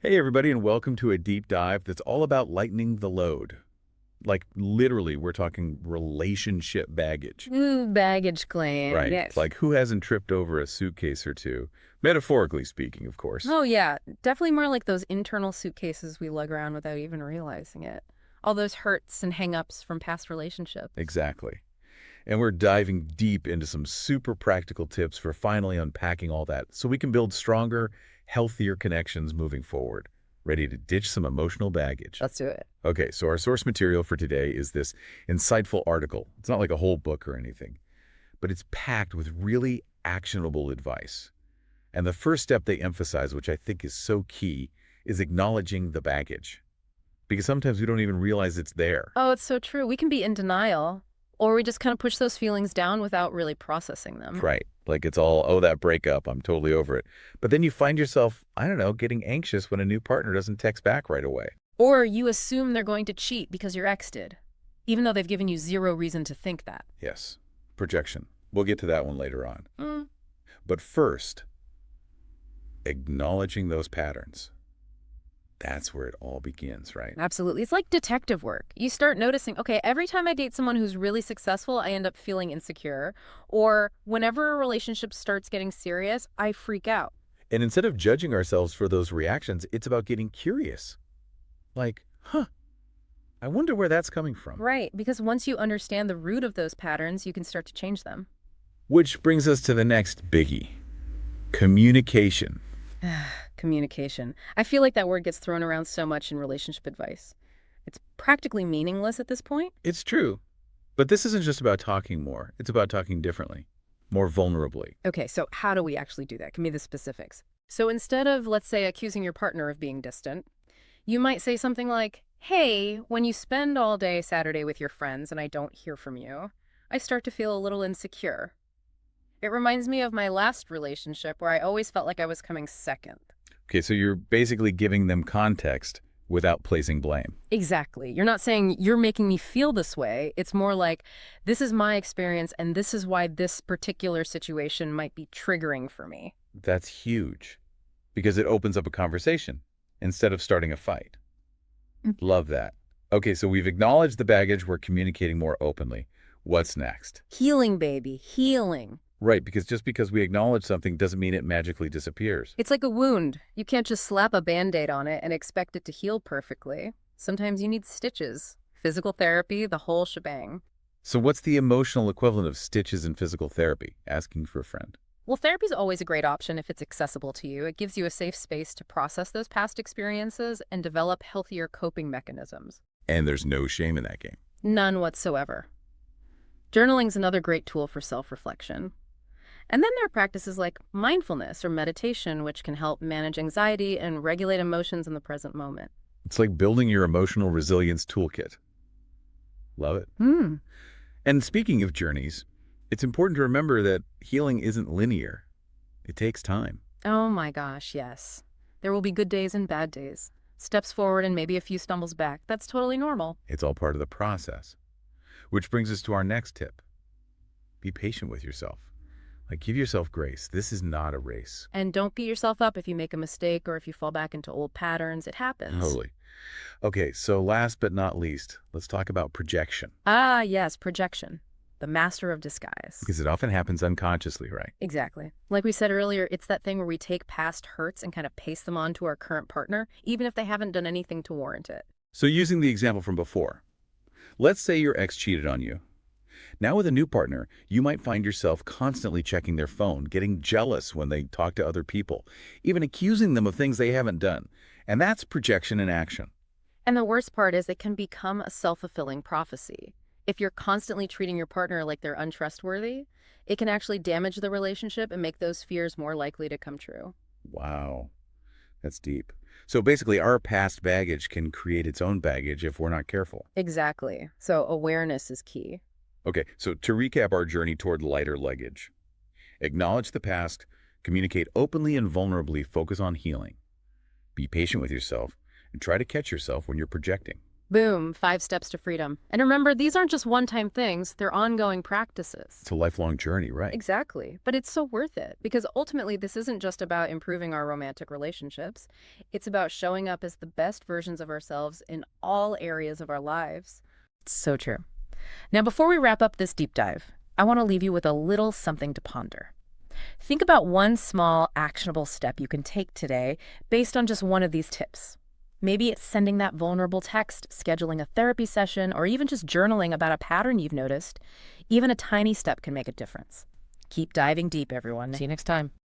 Hey, everybody, and welcome to a deep dive that's all about lightening the load. Like, literally, we're talking relationship baggage, Ooh, baggage claim. right? Yes. Like, who hasn't tripped over a suitcase or two? Metaphorically speaking, of course. Oh, yeah. Definitely more like those internal suitcases we lug around without even realizing it. All those hurts and hang-ups from past relationships. Exactly. And we're diving deep into some super practical tips for finally unpacking all that so we can build stronger, healthier connections moving forward. Ready to ditch some emotional baggage. Let's do it. Okay, so our source material for today is this insightful article. It's not like a whole book or anything, but it's packed with really actionable advice. And the first step they emphasize, which I think is so key, is acknowledging the baggage. Because sometimes we don't even realize it's there. Oh, it's so true. We can be in denial, or we just kind of push those feelings down without really processing them. Right. Like it's all, oh, that breakup, I'm totally over it. But then you find yourself, I don't know, getting anxious when a new partner doesn't text back right away. Or you assume they're going to cheat because your ex did, even though they've given you zero reason to think that. Yes. Projection. We'll get to that one later on. Mm. But first, acknowledging those patterns. That's where it all begins, right? Absolutely. It's like detective work. You start noticing, okay, every time I date someone who's really successful, I end up feeling insecure. Or whenever a relationship starts getting serious, I freak out. And instead of judging ourselves for those reactions, it's about getting curious. Like, huh, I wonder where that's coming from. Right. Because once you understand the root of those patterns, you can start to change them. Which brings us to the next biggie, communication. Communication. I feel like that word gets thrown around so much in relationship advice. It's practically meaningless at this point. It's true. But this isn't just about talking more. It's about talking differently, more vulnerably. Okay, so how do we actually do that? Give me the specifics. So instead of, let's say, accusing your partner of being distant, you might say something like, hey, when you spend all day Saturday with your friends and I don't hear from you, I start to feel a little insecure. It reminds me of my last relationship where I always felt like I was coming second. Okay, so you're basically giving them context without placing blame. Exactly. You're not saying you're making me feel this way. It's more like, this is my experience and this is why this particular situation might be triggering for me. That's huge because it opens up a conversation instead of starting a fight. Love that. Okay, so we've acknowledged the baggage. We're communicating more openly. What's next? Healing, baby, healing. Right, because just because we acknowledge something doesn't mean it magically disappears. It's like a wound. You can't just slap a Band-Aid on it and expect it to heal perfectly. Sometimes you need stitches, physical therapy, the whole shebang. So what's the emotional equivalent of stitches in physical therapy? Asking for a friend. Well, therapy is always a great option if it's accessible to you. It gives you a safe space to process those past experiences and develop healthier coping mechanisms. And there's no shame in that game. None whatsoever. Journaling's another great tool for self-reflection. And then there are practices like mindfulness or meditation, which can help manage anxiety and regulate emotions in the present moment. It's like building your emotional resilience toolkit. Love it. Hmm. And speaking of journeys, it's important to remember that healing isn't linear. It takes time. Oh my gosh, yes. There will be good days and bad days. Steps forward and maybe a few stumbles back. That's totally normal. It's all part of the process. Which brings us to our next tip. Be patient with yourself. Like, give yourself grace. This is not a race. And don't beat yourself up if you make a mistake or if you fall back into old patterns. It happens. Totally. Okay, so last but not least, let's talk about projection. Ah, yes, projection. The master of disguise. Because it often happens unconsciously, right? Exactly. Like we said earlier, it's that thing where we take past hurts and kind of paste them onto our current partner, even if they haven't done anything to warrant it. So using the example from before, let's say your ex cheated on you. Now with a new partner, you might find yourself constantly checking their phone, getting jealous when they talk to other people, even accusing them of things they haven't done. And that's projection in action. And the worst part is it can become a self-fulfilling prophecy. If you're constantly treating your partner like they're untrustworthy, it can actually damage the relationship and make those fears more likely to come true. Wow, that's deep. So basically, our past baggage can create its own baggage if we're not careful. Exactly. So awareness is key. Okay, so to recap our journey toward lighter luggage, acknowledge the past, communicate openly and vulnerably, focus on healing. Be patient with yourself, and try to catch yourself when you're projecting. Boom, 5 steps to freedom. And remember, these aren't just one-time things, they're ongoing practices. It's a lifelong journey, right? Exactly. But it's so worth it because ultimately this isn't just about improving our romantic relationships. It's about showing up as the best versions of ourselves in all areas of our lives. It's so true. Now, before we wrap up this deep dive, I want to leave you with a little something to ponder. Think about one small, actionable step you can take today based on just one of these tips. Maybe it's sending that vulnerable text, scheduling a therapy session, or even just journaling about a pattern you've noticed. Even a tiny step can make a difference. Keep diving deep, everyone. See you next time.